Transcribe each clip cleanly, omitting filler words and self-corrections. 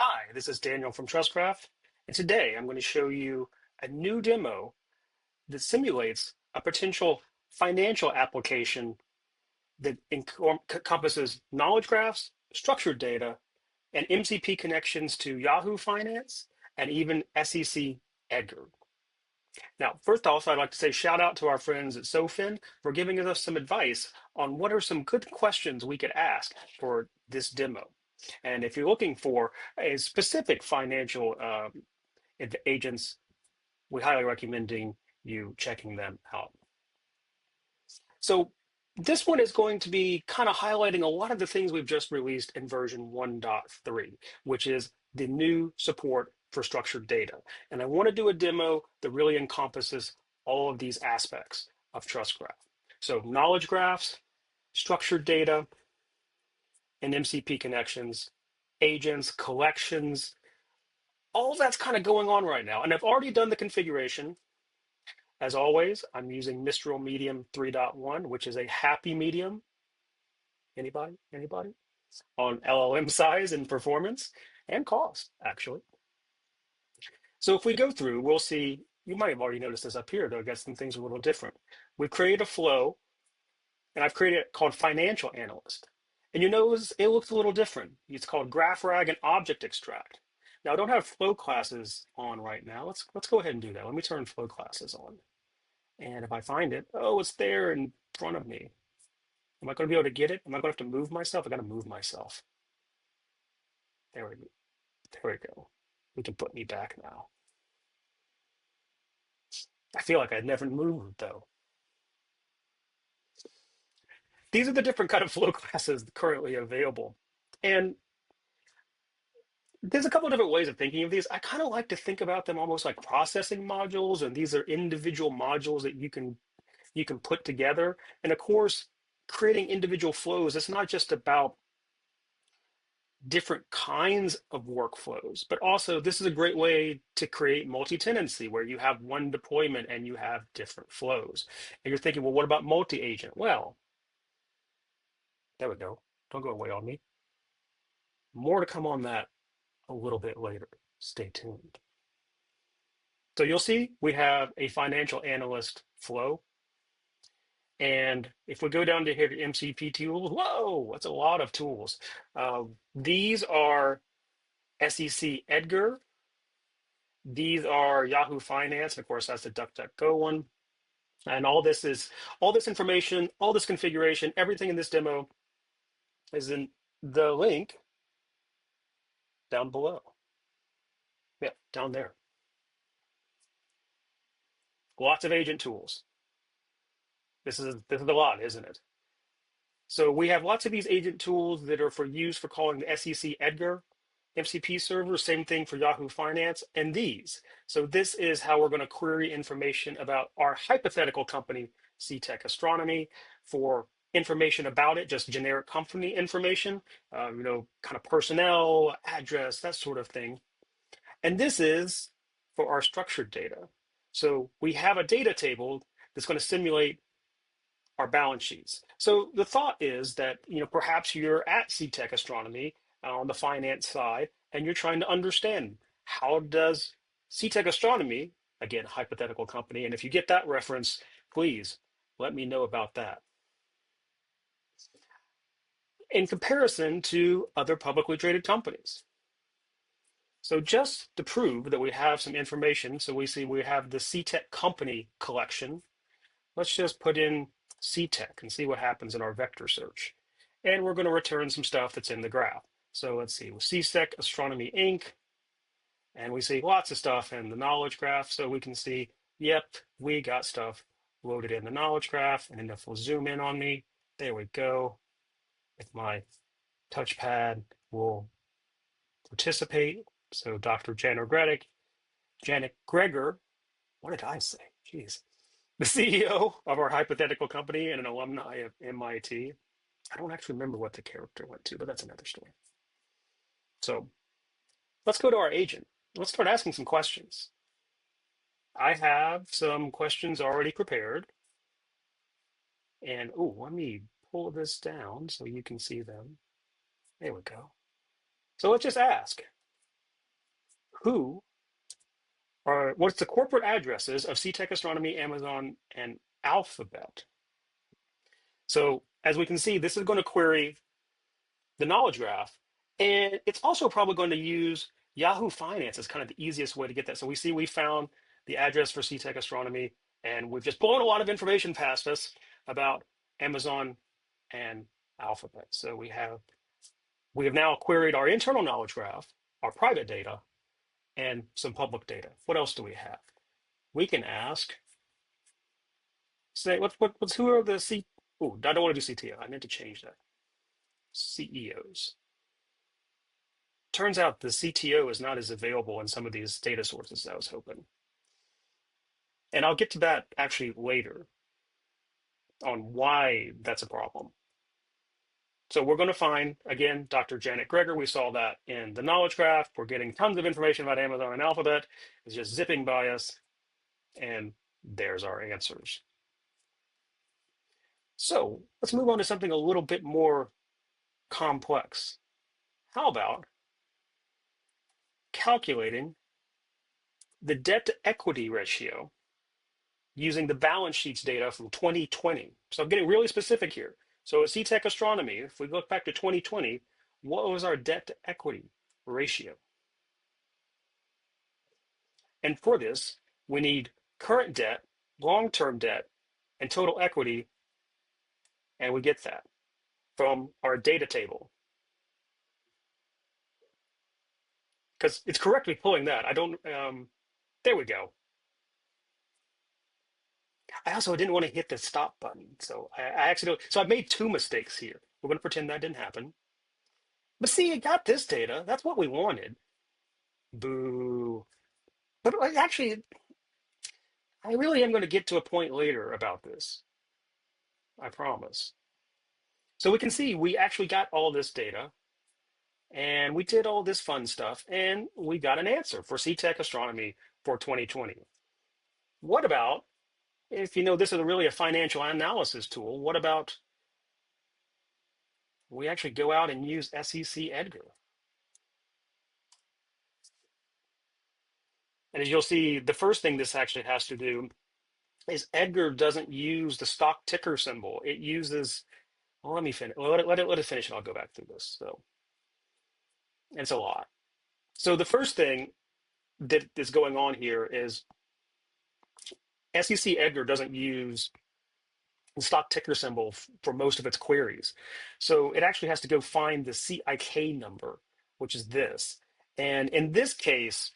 Hi, this is Daniel from TrustGraph, and today I'm going to show you a new demo that simulates a potential financial application that encompasses knowledge graphs, structured data, and MCP connections to Yahoo Finance and even SEC Edgar. Now, first off, I'd like to say shout out to our friends at SoFin for giving us some advice on what are some good questions we could ask for this demo. And if you're looking for a specific financial agents, we highly recommending you checking them out. So this one is going to be kind of highlighting a lot of the things we've just released in version 1.3, which is the new support for structured data. And I want to do a demo that really encompasses all of these aspects of TrustGraph. So knowledge graphs, structured data, and MCP connections, agents, collections, all that's kind of going on right now. And I've already done the configuration. As always, I'm using Mistral Medium 3.1, which is a happy medium. Anybody? Anybody? On LLM size and performance and cost, actually. So if we go through, we'll see, you might have already noticed this up here, though I guess some things are a little different. We've created a flow, and I've created it called Financial Analyst. And you notice it looks a little different. It's called GraphRAG and Object Extract. Now, I don't have flow classes on right now. Let's go ahead and do that. Let me turn flow classes on. And if I find it, oh, it's there in front of me. Am I going to be able to get it? Am I going to have to move myself? I got to move myself. There we go. There we go. We can put me back now. I feel like I never moved though. These are the different kind of flow classes currently available. And there's a couple of different ways of thinking of these. I kind of like to think about them almost like processing modules, and these are individual modules that you can put together. And of course, creating individual flows, it's not just about different kinds of workflows, but also this is a great way to create multi-tenancy where you have one deployment and you have different flows. And you're thinking, well, what about multi-agent? Well, there we go. Don't go away on me. More to come on that a little bit later. Stay tuned. So you'll see we have a financial analyst flow. And if we go down to here to MCP tools, whoa, that's a lot of tools. These are SEC Edgar. These are Yahoo Finance. Of course, that's the DuckDuckGo one. And all this information, all this configuration, everything in this demo is in the link down below. Yeah, down there. Lots of agent tools. This is a lot, isn't it? So we have lots of these agent tools that are for use for calling the SEC Edgar MCP server, same thing for Yahoo Finance, and these. So this is how we're going to query information about our hypothetical company, CTech Astronomy, for information about it, just generic company information, kind of personnel, address, that sort of thing. And this is for our structured data. So we have a data table that's going to simulate our balance sheets. So the thought is that perhaps you're at CTech Astronomy on the finance side, and you're trying to understand how does CTech Astronomy, again, hypothetical company, and if you get that reference, please let me know about that. In comparison to other publicly traded companies. So just to prove that we have some information, so we see we have the CTech company collection. Let's just put in CTech and see what happens in our vector search. And we're going to return some stuff that's in the graph. So let's see, with CTech Astronomy Inc., and we see lots of stuff in the knowledge graph. So we can see, yep, we got stuff loaded in the knowledge graph. And then if we'll zoom in on me, there we go. If my touchpad will participate. So Dr. Janet Gregor, what did I say? Jeez. The CEO of our hypothetical company and an alumni of MIT. I don't actually remember what the character went to, but that's another story. So let's go to our agent. Let's start asking some questions. I have some questions already prepared. And let me pull this down so you can see them. There we go. So let's just ask. what's the corporate addresses of CTech Astronomy, Amazon, and Alphabet. So as we can see, this is going to query the knowledge graph, and it's also probably going to use Yahoo Finance as kind of the easiest way to get that. So we found the address for CTech Astronomy, and we've just blown a lot of information past us about Amazon and Alphabet. So we have now queried our internal knowledge graph, our private data, and some public data. What else do we have? We can ask, say, who are the Oh, I don't want to do CTO. I meant to change that. CEOs. Turns out the CTO is not as available in some of these data sources as I was hoping. And I'll get to that actually later on why that's a problem. So we're going to find, again, Dr. Janet Greger. We saw that in the knowledge graph. We're getting tons of information about Amazon and Alphabet. It's just zipping by us. And there's our answers. So let's move on to something a little bit more complex. How about calculating the debt to equity ratio using the balance sheets data from 2020? So I'm getting really specific here. So at CTech Astronomy, if we look back to 2020, what was our debt to equity ratio? And for this, we need current debt, long-term debt, and total equity, and we get that from our data table. Because it's correctly pulling that. I don't, there we go. I also didn't want to hit the stop button. So I accidentally, so I made two mistakes here. We're going to pretend that didn't happen. But see, it got this data. That's what we wanted. Boo. But actually, I really am going to get to a point later about this. I promise. So we can see we actually got all this data and we did all this fun stuff and we got an answer for CTech Astronomy for 2020. What about, if you know this is really a financial analysis tool, what about we actually go out and use SEC Edgar? And as you'll see, the first thing this actually has to do is Edgar doesn't use the stock ticker symbol. It uses, well, let me finish. Let it finish and I'll go back through this. So it's a lot. So the first thing that is going on here is SEC Edgar doesn't use the stock ticker symbol for most of its queries. So it actually has to go find the CIK number, which is this. And in this case,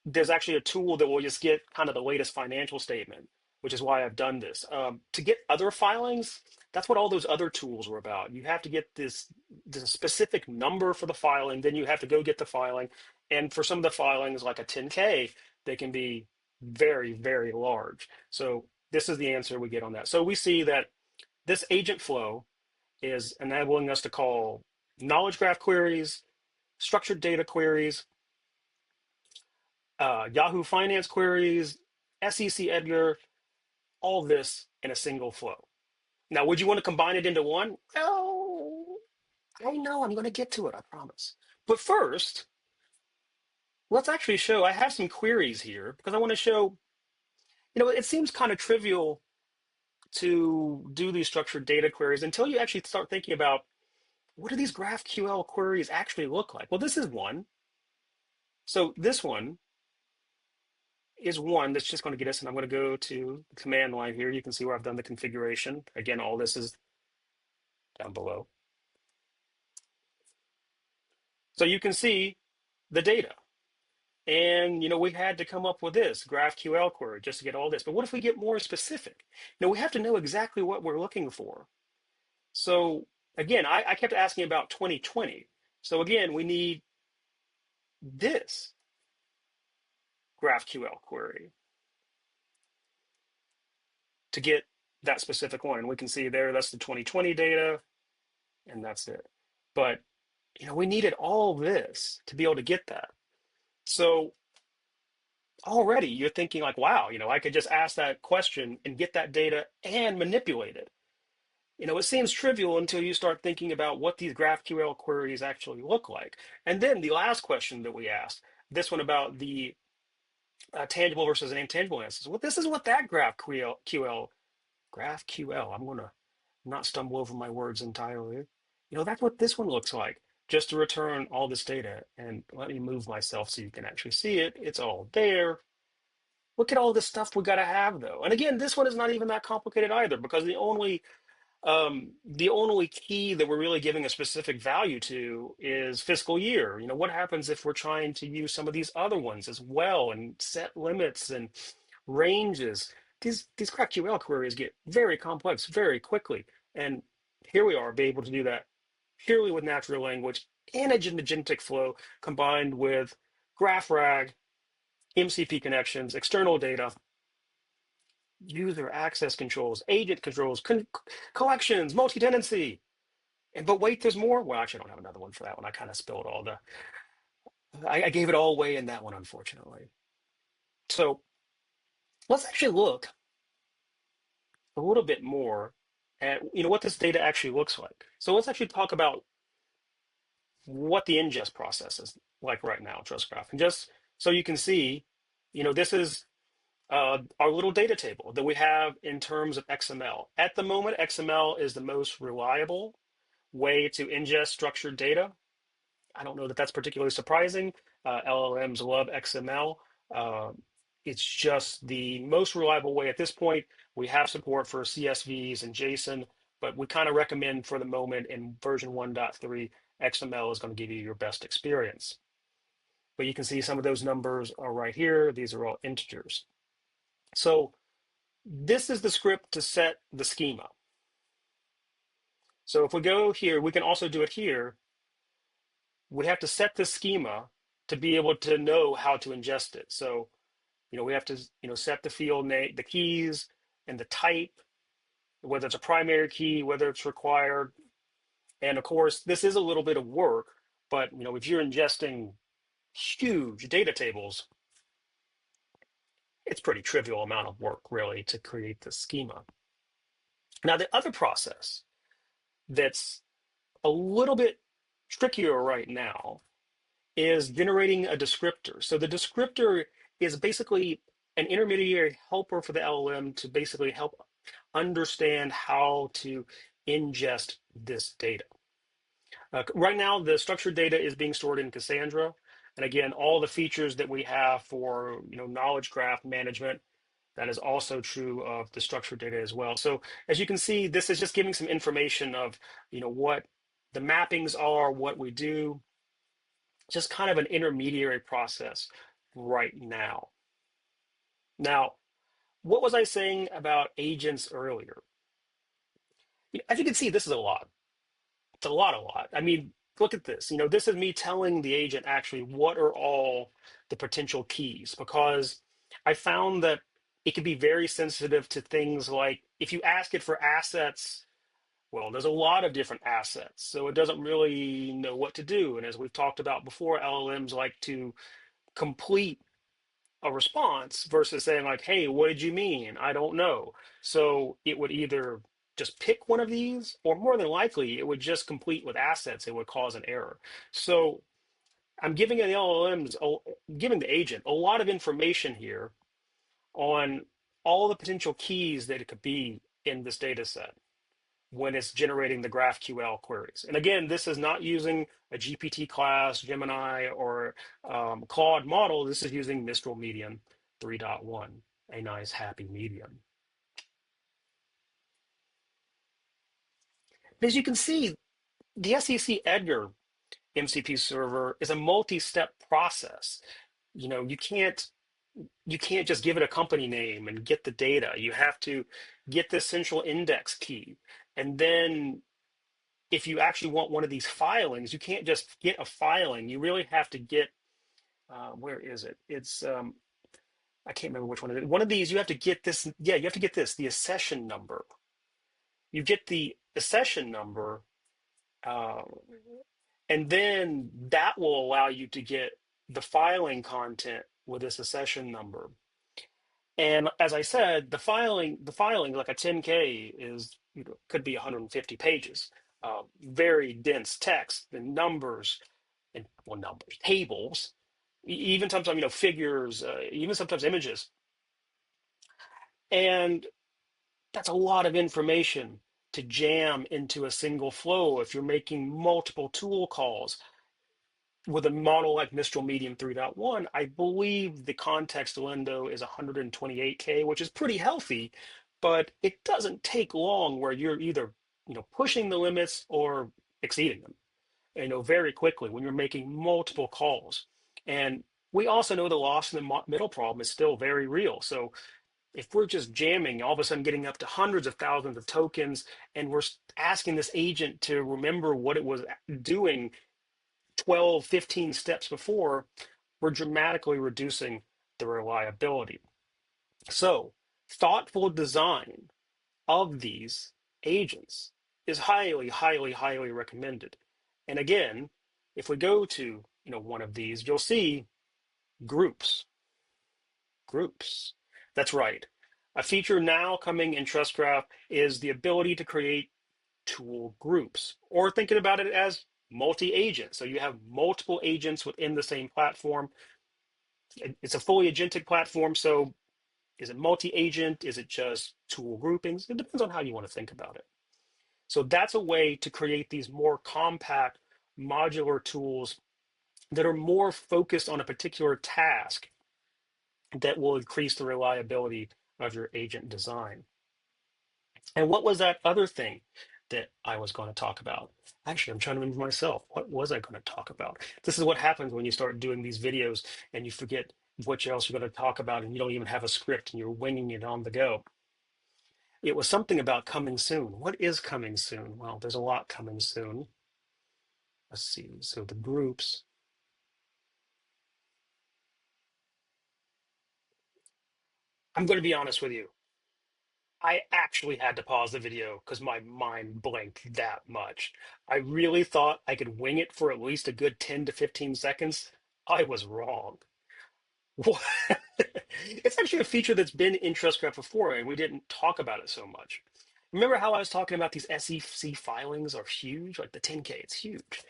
there's actually a tool that will just get kind of the latest financial statement, which is why I've done this. To get other filings, that's what all those other tools were about. You have to get this specific number for the filing, then you have to go get the filing. And for some of the filings, like a 10K, they can be very, very large. So this is the answer we get on that. So we see that this agent flow is enabling us to call knowledge graph queries, structured data queries, Yahoo Finance queries, SEC Edgar, all this in a single flow. Now, would you want to combine it into one? Oh, I know, I'm going to get to it, I promise. But first, let's actually show, I have some queries here because I want to show, it seems kind of trivial to do these structured data queries until you actually start thinking about what do these GraphQL queries actually look like? Well, this is one. So this one is one that's just going to get us, and I'm going to go to the command line here. You can see where I've done the configuration. Again, all this is down below. So you can see the data. And, we had to come up with this GraphQL query just to get all this. But what if we get more specific? We have to know exactly what we're looking for. So again, I kept asking about 2020. So again, we need this GraphQL query to get that specific one. And we can see there, that's the 2020 data, and that's it. But, we needed all this to be able to get that. So already you're thinking like, wow, I could just ask that question and get that data and manipulate it. It seems trivial until you start thinking about what these GraphQL queries actually look like. And then the last question that we asked, this one about the tangible versus intangible analysis. Well, this is what that GraphQL, I'm going to not stumble over my words entirely. That's what this one looks like, just to return all this data. And let me move myself so you can actually see it. It's all there. Look at all this stuff we got to have, though. And again, this one is not even that complicated either, because the only key that we're really giving a specific value to is fiscal year. What happens if we're trying to use some of these other ones as well and set limits and ranges? These GraphQL queries get very complex very quickly. And here we are, be able to do that purely with natural language and agentic flow combined with GraphRAG, MCP connections, external data, user access controls, agent controls, collections, multi-tenancy. But wait, there's more. Well, actually, I don't have another one for that one. I kind of spilled all the. I gave it all away in that one, unfortunately. So let's actually look a little bit more at what this data actually looks like. So let's actually talk about what the ingest process is like right now, TrustGraph, and just so you can see, this is our little data table that we have in terms of XML. At the moment, XML is the most reliable way to ingest structured data. I don't know that that's particularly surprising. LLMs love XML. Uh, it's just the most reliable way at this point. We have support for CSVs and JSON, but we kind of recommend for the moment in version 1.3, XML is going to give you your best experience. But you can see some of those numbers are right here. These are all integers. So this is the script to set the schema. So if we go here, we can also do it here. We have to set the schema to be able to know how to ingest it. So, we have to, set the field name, the keys and the type, whether it's a primary key, whether it's required. And of course, this is a little bit of work, but, if you're ingesting huge data tables, it's pretty trivial amount of work really to create the schema. Now, the other process that's a little bit trickier right now is generating a descriptor. So the descriptor is basically an intermediary helper for the LLM to basically help understand how to ingest this data. Right now, the structured data is being stored in Cassandra. And again, all the features that we have for knowledge graph management, that is also true of the structured data as well. So as you can see, this is just giving some information of what the mappings are, what we do, just kind of an intermediary process right now. Now, what was I saying about agents earlier? As you can see, this is a lot. It's a lot. I mean, look at this. This is me telling the agent actually what are all the potential keys, because I found that it can be very sensitive to things like if you ask it for assets, well, there's a lot of different assets, so it doesn't really know what to do. And as we've talked about before, LLMs like to complete a response versus saying like, hey, what did you mean? I don't know. So it would either just pick one of these, or more than likely, it would just complete with assets. It would cause an error. So I'm giving the LLMs, giving the agent a lot of information here on all the potential keys that it could be in this data set when it's generating the GraphQL queries. And again, this is not using a GPT class, Gemini, or Claude model. This is using Mistral Medium 3.1, a nice happy medium. As you can see, the SEC Edgar MCP server is a multi-step process. You can't just give it a company name and get the data. You have to get the central index key, and then if you actually want one of these filings, you can't just get a filing. You really have to get, where is it? It's, I can't remember which one it is. One of these, you have to get this. Yeah, you have to get this, the accession number. You get the accession number, uh, and then that will allow you to get the filing content with this accession number. And as I said, the filing, like a 10K is, could be 150 pages, very dense text and numbers and well, numbers, tables, even sometimes, figures, even sometimes images. And that's a lot of information to jam into a single flow if you're making multiple tool calls. With a model like Mistral Medium 3.1, I believe the context window is 128K, which is pretty healthy, but it doesn't take long where you're either, pushing the limits or exceeding them, very quickly when you're making multiple calls. And we also know the loss in the middle problem is still very real. So if we're just jamming, all of a sudden getting up to hundreds of thousands of tokens, and we're asking this agent to remember what it was doing 12, 15 steps before, we're dramatically reducing the reliability. So, thoughtful design of these agents is highly, highly, highly recommended. And again, if we go to one of these, you'll see groups. Groups. That's right. A feature now coming in TrustGraph is the ability to create tool groups, or thinking about it as multi-agent. So you have multiple agents within the same platform. It's a fully agentic platform. So is it multi-agent? Is it just tool groupings? It depends on how you want to think about it. So that's a way to create these more compact modular tools that are more focused on a particular task that will increase the reliability of your agent design. And what was that other thing that I was going to talk about? Actually, I'm trying to remember myself. What was I going to talk about? This is what happens when you start doing these videos and you forget what else you're going to talk about and you don't even have a script and you're winging it on the go. It was something about coming soon. What is coming soon? Well, there's a lot coming soon. Let's see. So the groups. I'm going to be honest with you. I actually had to pause the video because my mind blanked that much. I really thought I could wing it for at least a good 10 to 15 seconds. I was wrong. It's actually a feature that's been in TrustGraph before, and we didn't talk about it so much. Remember how I was talking about these SEC filings are huge? Like the 10K, it's huge.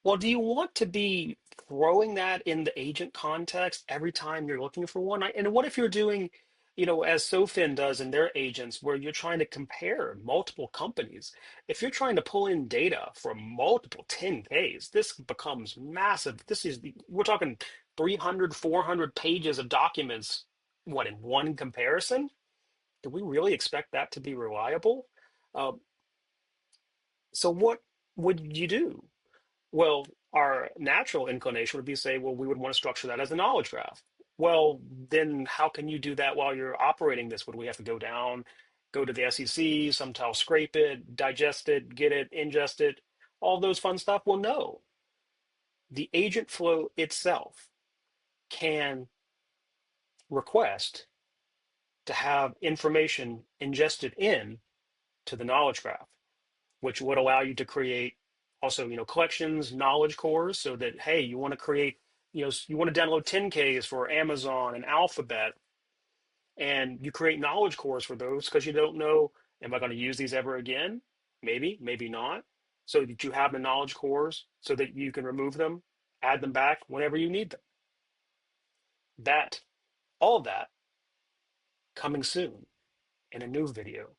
Well, do you want to be throwing that in the agent context every time you're looking for one? And what if you're doing, as SoFin does in their agents, where you're trying to compare multiple companies? If you're trying to pull in data from multiple 10Ks, this becomes massive. We're talking 300, 400 pages of documents, what, in one comparison? Do we really expect that to be reliable? Uh, so what would you do? Well, our natural inclination would be say, well, we would want to structure that as a knowledge graph. Well, then how can you do that while you're operating this? Would we have to go down, go to the SEC, somehow scrape it, digest it, get it, ingest it, all those fun stuff? Well, no. The agent flow itself can request to have information ingested in to the knowledge graph, which would allow you to create also, collections, knowledge cores, so that, hey, you want to create, you want to download 10Ks for Amazon and Alphabet, and you create knowledge cores for those because you don't know, am I going to use these ever again? Maybe, maybe not. So that you have the knowledge cores so that you can remove them, add them back whenever you need them. That, all of that coming soon in a new video.